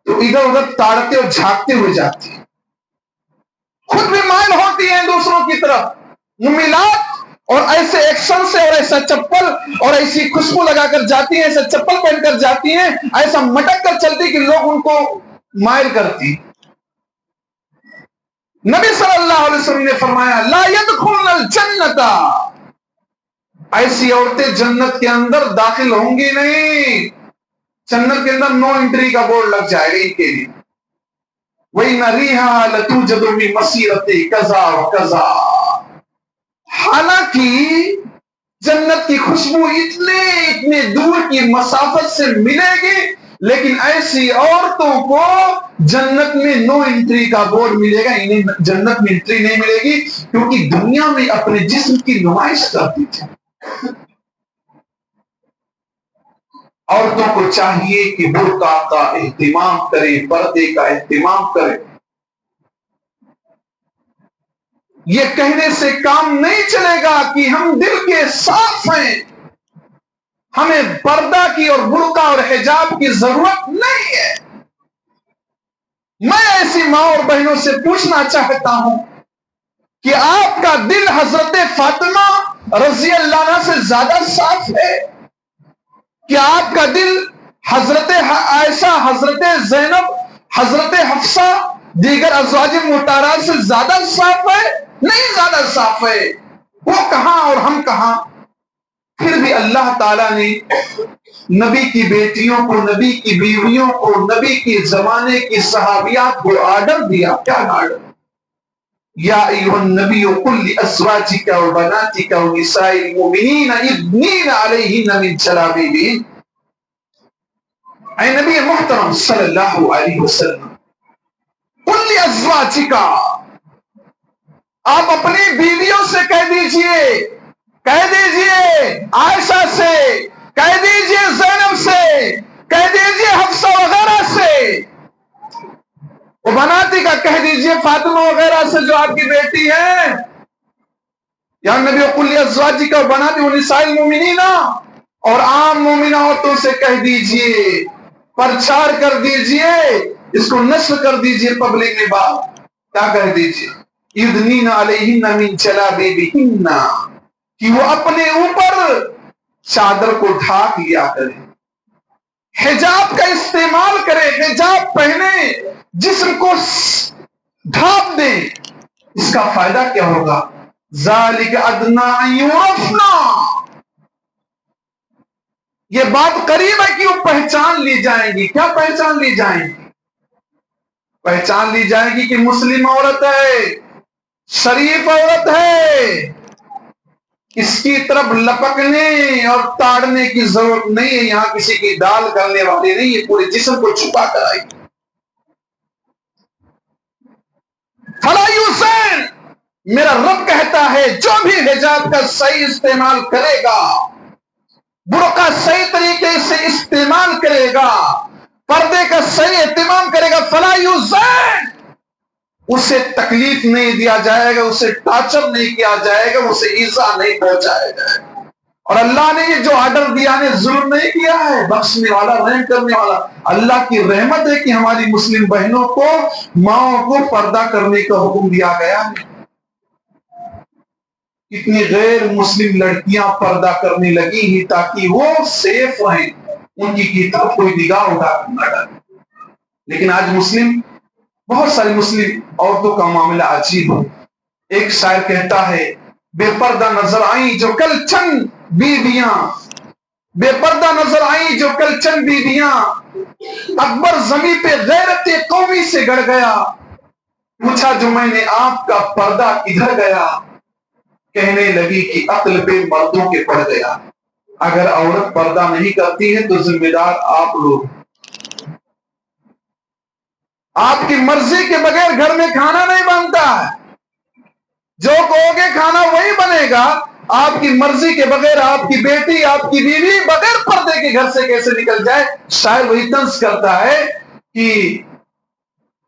تو ادھر ادھر تاڑتے اور جھانکتے ہوئے جاتی ہیں، خود بھی مائل ہوتی ہیں دوسروں کی طرف. ممیلات، اور ایسے ایکشن سے اور ایسا چپل اور ایسی خوشبو لگا کر جاتی ہیں، ایسا چپل پہن کر جاتی ہیں، ایسا مٹک کر چلتی کہ لوگ ان کو مائل کرتی. نبی صلی اللہ علیہ وسلم نے فرمایا لا يدخلن الجنت، ایسی عورتیں جنت کے اندر داخل ہوں گی نہیں. جنت کے اندر نو انٹری کا بورڈ لگ جائے گا ان کے لیے. وَإِنَّ رِيحَهَا لَتُوجَدُ مِن مَسِيرَةِ كَذَا وَكَذَا، حالانکہ جنت کی خوشبو اتنے دور کی مسافت سے ملے گی، لیکن ایسی عورتوں کو جنت میں نو انٹری کا بورڈ ملے گا، انہیں جنت میں انٹری نہیں ملے گی کیونکہ دنیا میں اپنے جسم کی نمائش کرتی تھی. عورتوں کو چاہیے کہ برقع کا اہتمام کرے، پردے کا اہتمام کرے. یہ کہنے سے کام نہیں چلے گا کہ ہم دل کے صاف ہیں، ہمیں پردہ کی اور برقع اور حجاب کی ضرورت نہیں ہے۔ میں ایسی ماں اور بہنوں سے پوچھنا چاہتا ہوں کہ آپ کا دل حضرت فاطمہ رضی اللہ عنہ سے زیادہ صاف ہے؟ کیا آپ کا دل حضرت عائشہ، حضرت زینب، حضرت حفصہ، دیگر ازواج مطہرات سے زیادہ صاف ہے؟ نہیں زیادہ صاف ہے۔ وہ کہاں اور ہم کہاں؟ پھر بھی اللہ تعالیٰ نے نبی کی بیٹیوں کو، نبی کی بیویوں کو، نبی کے زمانے کی صحابیات کو آرڈر دیا۔ کیا آرڈر؟ یا ایھا النبی قل لازواجک و بناتک و نساء المؤمنین یدنین علیہن من جلابیبہن۔ اے نبی محترم صلی اللہ علیہ وسلم، قل لازواجک، آپ اپنی بیویوں سے کہہ دیجئے عائشہ سے، کہہ دیجئے زینب سے، کہہ دیجئے حفصہ وغیرہ سے، وہ بناتی کا کہہ دیجئے فاطمہ وغیرہ سے جو آپ کی بیٹی ہے۔ یا نبی قل لازواجک و بناتی و نساء المؤمنین، اور عام مومنہ عورتوں سے کہہ دیجئے، پرچار کر دیجئے، اس کو نشر کر دیجئے پبلک میں بات۔ کیا کہہ دیجئے؟ یدنین علیہن من جلابیبہن، کہ وہ اپنے اوپر چادر کو ڈھانپ لیا کرے، حجاب کا استعمال کرے، حجاب پہنے، جسم کو ڈھانپ دیں۔ اس کا فائدہ کیا ہوگا؟ ذالک ادنیٰ ان یعرفنا، یہ بات قریب ہے کہ وہ پہچان لی جائیں گی۔ کیا پہچان لی جائیں گی؟ پہچان لی جائے گی کہ مسلم عورت ہے، شریف عورت ہے، اس کی طرف لپکنے اور تاڑنے کی ضرورت نہیں ہے، یہاں کسی کی دال کرنے والی نہیں ہے، پورے جسم کو چھپا کر آئی۔ فلا یحسن، میرا رب کہتا ہے جو بھی حجاب کا صحیح استعمال کرے گا، برقع صحیح طریقے سے استعمال کرے گا، پردے کا صحیح اہتمام کرے گا، فلا یحسن، اسے تکلیف نہیں دیا جائے گا، اسے ٹارچر نہیں کیا جائے گا، اسے ایذا نہیں پہنچایا جائے گا۔ اور اللہ نے یہ جو آرڈر دیا ہے ظلم نہیں کیا ہے، بخشنے والا، رحم کرنے والا۔ اللہ کی رحمت ہے کہ ہماری مسلم بہنوں کو، ماؤں کو پردہ کرنے کا حکم دیا گیا ہے۔ کتنی غیر مسلم لڑکیاں پردہ کرنے لگی ہیں تاکہ وہ سیف رہیں، ان کی طرف کوئی نگاہ اٹھا کر نہ ڈالے۔ لیکن آج بہت ساری مسلم عورتوں کا معاملہ عجیب ہے۔ ایک شاعر کہتا ہے، بے پردہ نظر آئیں جو کل چند بیویاں، بے پردہ نظر آئیں جو کل چند بیویاں، اکبر زمیں پہ غیرت قومی سے گڑ گیا، پوچھا جو میں نے آپ کا پردہ کدھر گیا، کہنے لگی کہ عقل پہ مردوں کے پڑ گیا۔ اگر عورت پردہ نہیں کرتی ہے تو ذمہ دار آپ لوگ، آپ کی مرضی کے بغیر گھر میں کھانا نہیں بنتا ہے، جو کہو گے کھانا وہی بنے گا۔ آپ کی مرضی کے بغیر آپ کی بیٹی، آپ کی بیوی بغیر پردے کے گھر سے کیسے نکل جائے؟ شاعر وہی طنز کرتا ہے کہ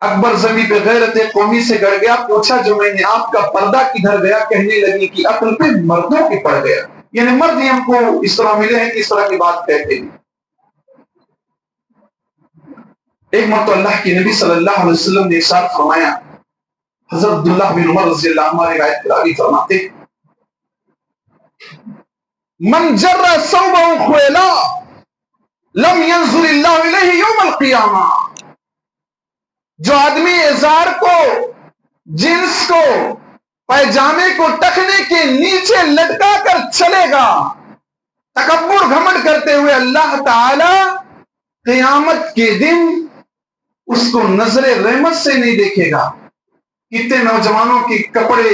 اکبر زمیں پہ غیرت قومی سے گڑ گیا، پوچھا جو میں نے آپ کا پردہ کدھر گیا، کہنے لگی کہ عقل پہ مردوں کے پڑ گیا۔ یعنی مرد ہی ہم کو اس طرح ملے ہیں کہ اس طرح کی بات کہتے ہیں۔ ایک مرتبہ اللہ کے نبی صلی اللہ علیہ وسلم نے ارشاد فرمایا، حضرت عبداللہ بن عمر رضی اللہ عنہ روایت راوی فرماتے، من جر ثوبہ خیلا لم ينظر اللہ الیہ یوم القیامہ، جو آدمی ازار کو، جنس کو، پیجامے کو ٹخنے کے نیچے لٹکا کر چلے گا، تکبر گھمنڈ کرتے ہوئے، اللہ تعالی قیامت کے دن اس کو نظر رحمت سے نہیں دیکھے گا۔ کتنے نوجوانوں کے کپڑے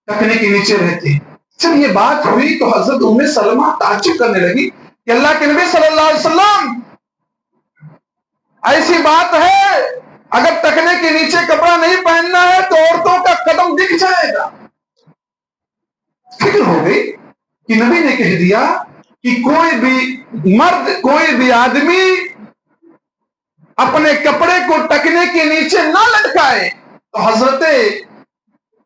ٹخنے کے نیچے رہتے ہیں۔ جب یہ بات ہوئی تو حضرت ام سلمہ تعجب کرنے لگی کہ اللہ کے نبی صلی اللہ علیہ وسلم، ایسی بات ہے اگر ٹخنے کے نیچے کپڑا نہیں پہننا ہے تو عورتوں کا قدم دکھ جائے گا۔ فکر ہو گئی کہ نبی نے کہہ دیا کہ کوئی بھی مرد، کوئی بھی آدمی اپنے کپڑے کو ٹکنے کے نیچے نہ لٹکائے۔ تو حضرت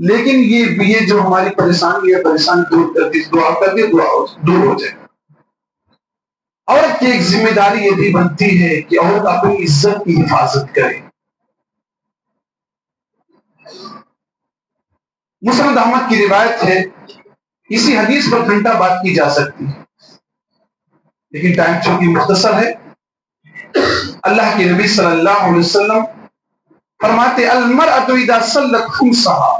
لیکن یہ جو ہماری پریشانی ہے، پریشانی دور کرتی، دعا کر کے دعا دور ہو جائے۔ عورت کی ایک ذمہ داری یہ بھی بنتی ہے کہ عورت اپنی عزت کی حفاظت کرے۔ مسند احمد کی روایت ہے، اسی حدیث پر گھنٹہ بات کی جا سکتی ہے، لیکن ٹائم چونکہ مختصر ہے۔ اللہ کے نبی صلی اللہ علیہ وسلم فرماتے المرأة اذا صلت خمسها،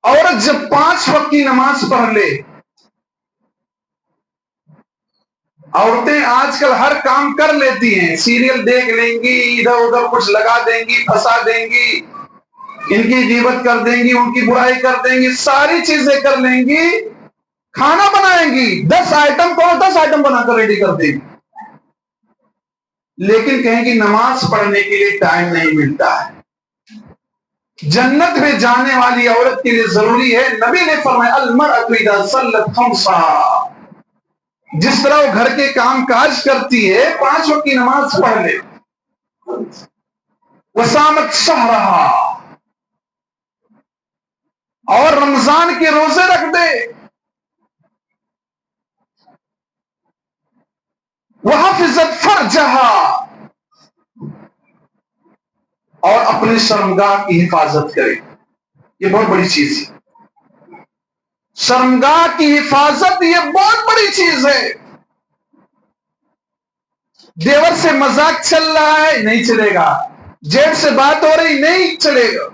عورت جب 5 وقت کی نماز پڑھ لے۔ عورتیں آج کل ہر کام کر لیتی ہیں، سیریل دیکھ لیں گی، ادھر ادھر کچھ لگا دیں گی، پھنسا دیں گی، ان کی غیبت کر دیں گی، ان کی برائی کر دیں گی، ساری چیزیں کر لیں گی، کھانا بنائیں گی، 10 آئٹم کو 10 آئٹم بنا کر ریڈی کر دیں گی، لیکن کہیں گی نماز پڑھنے کے لیے ٹائم نہیں ملتا ہے۔ جنت میں جانے والی عورت کے لیے ضروری ہے، نبی نے فرمایا المرأة اذا صلت خمسها، جس طرح وہ گھر کے کام کاج کرتی ہے، 5 وقت کی نماز پڑھ لے، وصامت شہرها، اور رمضان کے روزے رکھ دے، وحفظت فرجها، اور اپنے شرمگاہ کی حفاظت کرے۔ یہ بہت بڑی چیز ہے، شرمگاہ کی حفاظت یہ بہت بڑی چیز ہے۔ دیور سے مذاق چل رہا ہے، نہیں چلے گا، جیٹ سے بات ہو رہی، نہیں چلے گا،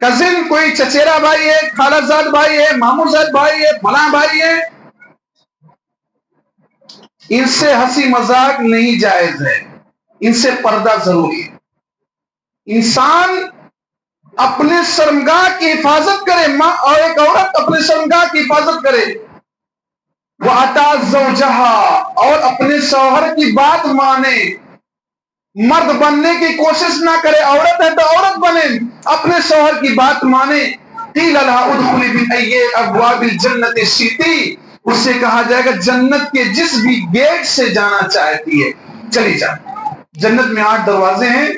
کزن کوئی چچیرا بھائی ہے، خالہ زاد بھائی ہے، ماموں زاد بھائی ہے، فلاں بھائی ہے، ان سے ہنسی مذاق نہیں جائز ہے، ان سے پردہ ضروری ہے۔ انسان اپنے شرمگاہ کی حفاظت کرے، اور ایک عورت اپنے شرمگاہ کی حفاظت کرے، وَأَطَاعَتْ زَوْجَهَا، اور اپنے شوہر کی بات مانے، مرد بننے کی کوشش نہ کرے، عورت ہے تو عورت بنے، اپنے شوہر کی بات مانے۔ قِيلَ لَهَا ادْخُلِي مِنْ أَيِّ أَبْوَابِ الْجَنَّةِ شِئْتِ، اس سے کہا جائے گا جنت کے جس بھی گیٹ سے جانا چاہتی ہے چلی جا۔ جنت میں 8 دروازے ہیں،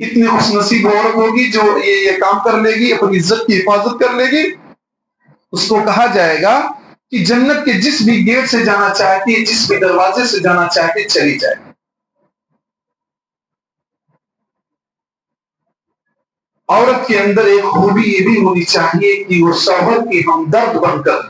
اتنی خوش نصیب عورت ہوگی جو یہ کام کر لے گی، اپنی عزت کی حفاظت کر لے گی، اس کو کہا جائے گا کہ جنت کے جس بھی گیٹ سے جانا چاہتی ہے، جس بھی دروازے سے جانا چاہتی ہے، چلی جائے۔ عورت کے اندر ایک خوبی یہ بھی ہونی چاہیے کہ وہ شوہر کی ہمدرد بن کر،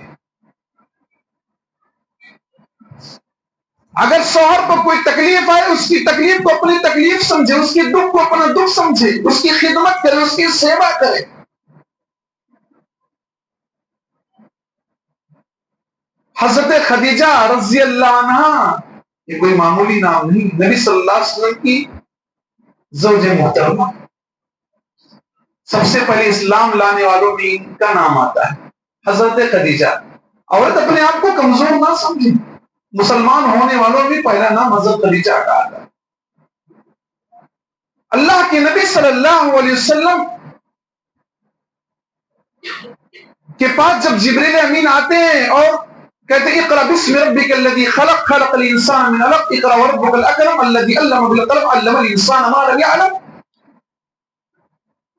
اگر شوہر کو کوئی تکلیف آئے، اس کی تکلیف کو اپنی تکلیف سمجھے، اس کی دکھ کو اپنا دکھ سمجھے، اس کی خدمت کرے، اس کی سیوا کرے۔ حضرت خدیجہ رضی اللہ عنہا، یہ کوئی معمولی نام نہیں، نبی صلی اللہ علیہ وسلم کی زوج محترمہ، سب سے پہلے اسلام لانے والوں میں ان کا نام آتا ہے، حضرت خدیجہ۔ عورت اپنے آپ کو کمزور نہ سمجھے، مسلمان ہونے والوں میں پہلا نام حضرت خدیجہ کا آتا ہے۔ اللہ کے نبی صلی اللہ علیہ وسلم کے پاس جب جبریل امین آتے ہیں اور کہتے ہیں اقرأ بسم ربک الذی خلق، خلق الانسان من علق، اقرأ وربک الاکرم الذی علم بالقلم علم الانسان ما لم یعلم،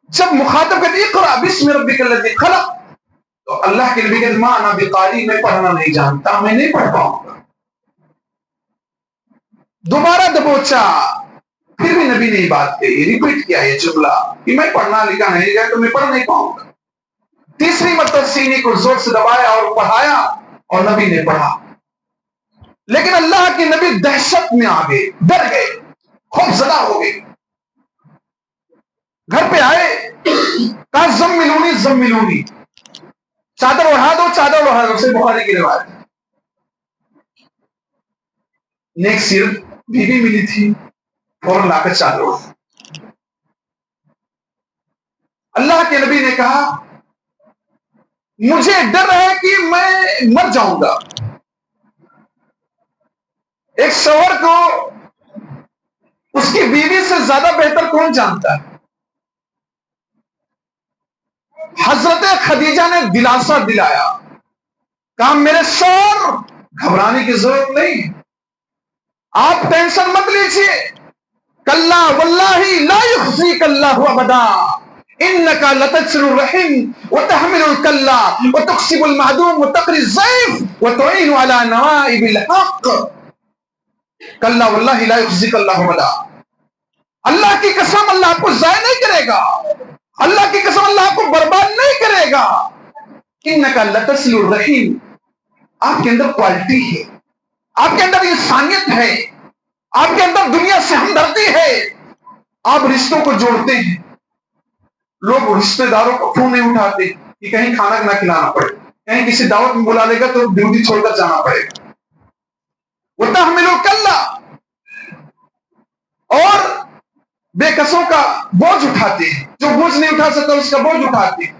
جب مخاطب کہتے ہیں اقرأ بسم ربک الذی خلق، تو اللہ کے نبی کہتے ہیں ما انا بقاری، میں پڑھنا نہیں جانتا، میں نہیں پڑھ پاؤں گا۔ دوبارہ دبوچا، پھر بھی نبی نے یہ بات کہی، ریپیٹ کیا یہ جملہ کہ میں پڑھنا لکھا نہیں گیا تو میں پڑھ نہیں پاؤں گا۔ تیسری مرتبہ سینے کو زور سے دبایا اور پڑھایا، اور نبی نے پڑھا، لیکن اللہ کے نبی دہشت میں آ گئے، ڈر گئے، خوف زدہ ہو گئے، گھر پہ آئے، کہا زملونی زملونی، چادر اڑا دو، چادر اڑا دو، سے بخاری کی روایت۔ نیک سیرت بیوی ملی تھی، فوراً لا کر چادر اڑا۔ اللہ کے نبی نے کہا مجھے ڈر ہے کہ میں مر جاؤں گا۔ ایک شوہر کو اس کی بیوی سے زیادہ بہتر کون جانتا ہے؟ حضرت خدیجہ نے دلاسا دلایا، کہا میرے شوہر گھبرانے کی ضرورت نہیں، آپ ٹینشن مت لیجیے، کلا واللہ لا یخزیک اللہ ابدا، انک لتجر الرحم وتحمل الکلا وتکسب المعدوم وتقری الضیف وتعین علی نوائب الحق کلا واللہ لا یخزیک اللہ ولا. اللہ کی قسم اللہ آپ کو ضائع نہیں کرے گا، اللہ کی قسم اللہ آپ کو برباد نہیں کرے گا. انک لتصل الرحیم، آپ کے اندر کوالٹی ہے، آپ کے اندر انسانیت ہے، آپ کے اندر دنیا سے ہمدردی ہے، آپ رشتوں کو جوڑتے ہیں. لوگ رشتہ داروں کو فون نہیں اٹھاتے کہ کہیں کھانا نہ کھلانا پڑے، کہیں کسی دعوت میں بلا لے گا تو ڈیوٹی چھوڑ کر جانا پڑے گا. وتحمل الکلا، اور بے کسوں کا بوجھ اٹھاتے ہیں، جو بوجھ نہیں اٹھا سکتا اس کا بوجھ اٹھاتے ہیں.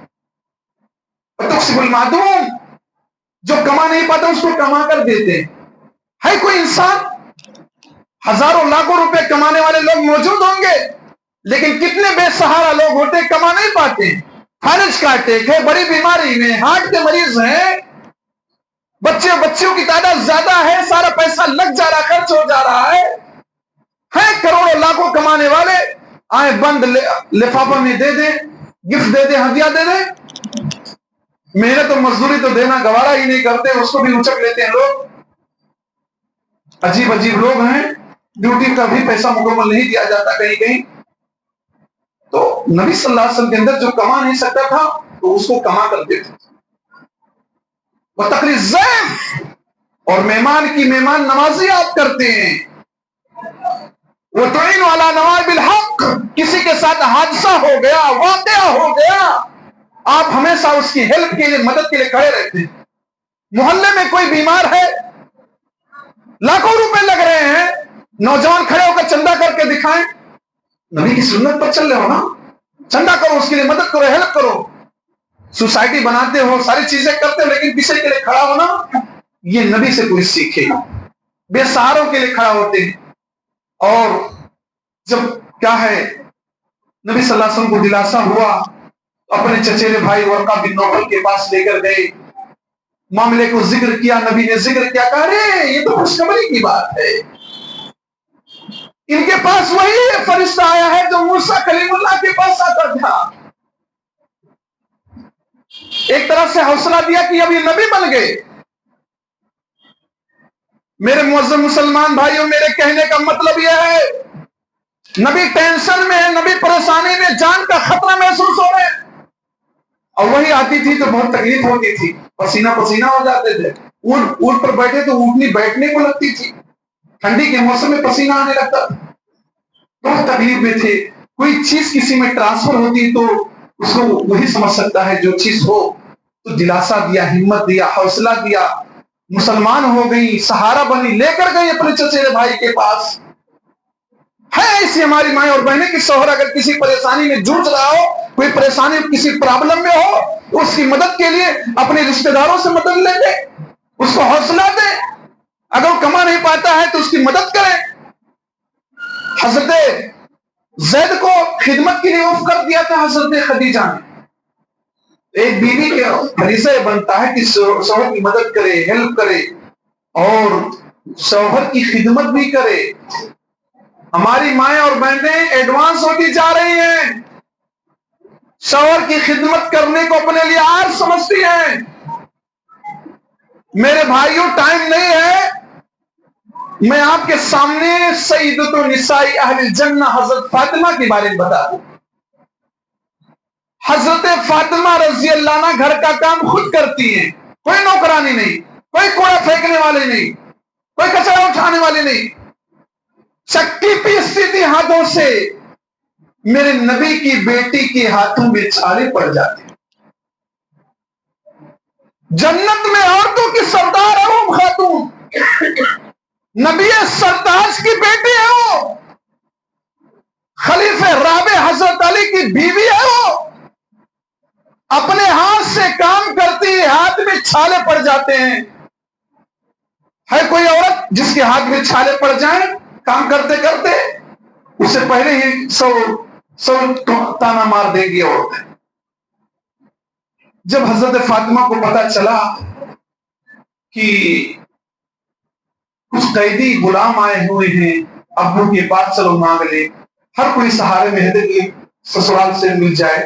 وتکسب المعدوم، جو کما نہیں پاتا اس کو کما کر دیتے ہیں. ہے کوئی انسان، ہزاروں لاکھوں روپے کمانے والے لوگ موجود ہوں گے، لیکن کتنے بے سہارا لوگ ہوتے کما نہیں پاتے. فالج کا اٹیک ہے، بڑی بیماری میں، ہارٹ کے مریض ہیں، بچیوں کی تعداد زیادہ ہے، سارا پیسہ لگ جا رہا، خرچ ہو جا رہا ہے. کروڑوں لاکھوں کمانے والے آئے بند لفافہ میں دے دیں، گفٹ دے دیں، ہدیہ دے دیں. محنت و مزدوری تو دینا گوارا ہی نہیں کرتے، اس کو بھی اچک لیتے ہیں لوگ. عجیب عجیب لوگ ہیں، ڈیوٹی کا بھی پیسہ مکمل نہیں دیا جاتا کہیں کہیں. تو نبی صلی اللہ علیہ وسلم کے اندر جو کما نہیں سکتا تھا تو اس کو کما کر دیتے تھے. وتقری الضیف، اور مہمان کی مہمان نوازی آپ کرتے ہیں. وتعین علی نوائب الحق، کسی کے ساتھ حادثہ ہو گیا، واقعہ ہو گیا، آپ ہمیشہ اس کی ہیلپ کے لیے، مدد کے لیے کھڑے رہتے ہیں. محلے میں کوئی بیمار ہے، لاکھوں روپے لگ رہے ہیں، نوجوان کھڑے ہو کر چندہ کر کے دکھائیں. نبی کی سنت پر چل رہے ہو نا، چندہ کرو، اس کے لیے مدد کرو، ہیلپ کرو. سوسائٹی بناتے ہو، ساری چیزیں کرتے ہو، لیکن کسی کے لیے کھڑا ہونا، یہ نبی سے کوئی سیکھے. بے سہاروں کے لیے کھڑا ہوتے ہیں. اور جب کیا ہے نبی صلی اللہ علیہ وسلم کو دلاسا ہوا، اپنے چچیرے بھائی ورقہ بن نوفل کے پاس لے کر گئے، معاملے کو ذکر کیا. نبی نے ذکر کیا، کہا رے یہ تو خوشخبری کی بات ہے، ان کے پاس وہی فرشتہ آیا ہے جو موسیٰ کلیم اللہ کے پاس آتا تھا. ایک طرف سے حوصلہ دیا کہ اب یہ نبی بن گئے. میرے معزز مسلمان بھائیوں، میرے کہنے کا مطلب یہ ہے، نبی ٹینشن میں ہے، نبی پریشانی میں، جان کا خطرہ محسوس ہو رہے ہیں. اور وہی آتی تھی تو بہت تکلیف ہوتی تھی، پسینہ پسینہ ہو جاتے تھے. اونٹ پر بیٹھے تو اونٹنی بیٹھنے کو لگتی تھی، ٹھنڈی کے موسم میں پسینہ آنے لگتا تھا، بہت تکلیف میں تھے. کوئی چیز کسی میں ٹرانسفر ہوتی تو اس کو وہی سمجھ سکتا ہے جو چیز ہو. تو دلاسا دیا، ہمت دیا، حوصلہ دیا، مسلمان ہو گئی، سہارا بنی، لے کر گئی اپنے چچیرے بھائی کے پاس. ہے ایسی ہماری مائیں اور بہنیں کہ شوہر اگر کسی پریشانی میں جوجھ رہا ہو، کوئی پریشانی کسی پرابلم میں ہو، اس کی مدد کے لیے اپنے رشتہ داروں سے مدد لے لے، اس کو حوصلہ دے. اگر وہ کما نہیں پاتا ہے تو اس کی مدد کرے. حضرت زید کو خدمت کے لیے وقف کر دیا تھا حضرت خدیجہ نے. ایک بیوی کے فریضہ بنتا ہے کہ شوہر کی مدد کرے، ہیلپ کرے اور شوہر کی خدمت بھی کرے. ہماری مائیں اور بہنیں ایڈوانس ہوتی جا رہی ہیں، شوہر کی خدمت کرنے کو اپنے لیے آر سمجھتی ہیں. میرے بھائیوں، ٹائم نہیں ہے، میں آپ کے سامنے سیدۃ النساء اہل الجنہ حضرت فاطمہ کے بارے میں بتا دوں. حضرت فاطمہ رضی اللہ عنہ گھر کا کام خود کرتی ہیں، کوئی نوکرانی نہیں، کوئی کوڑا پھینکنے والے نہیں، کوئی کچرا اٹھانے والے نہیں. چکی پیستی تھی ہاتھوں سے. میرے نبی کی بیٹی کے ہاتھوں میں چھالے پڑ جاتے. جنت میں عورتوں کی سردار ہے وہ خاتون، نبی سرتاج کی بیٹی ہے وہ، خلیفہ رابع حضرت علی کی بیوی ہے وہ. اپنے ہاتھ سے کام کرتی ہے، ہاتھ میں چھالے پڑ جاتے ہیں. ہے کوئی عورت جس کے ہاتھ میں چھالے پڑ جائیں کام کرتے کرتے؟ اس سے پہلے ہی سو تانا مار دیں گی عورتیں. جب حضرت فاطمہ کو پتا چلا کہ کچھ قیدی غلام آئے ہوئے ہیں ابو کے پاس، چلو مانگ لے، ہر کوئی سہارے میں ہے کہ سسرال سے مل جائے.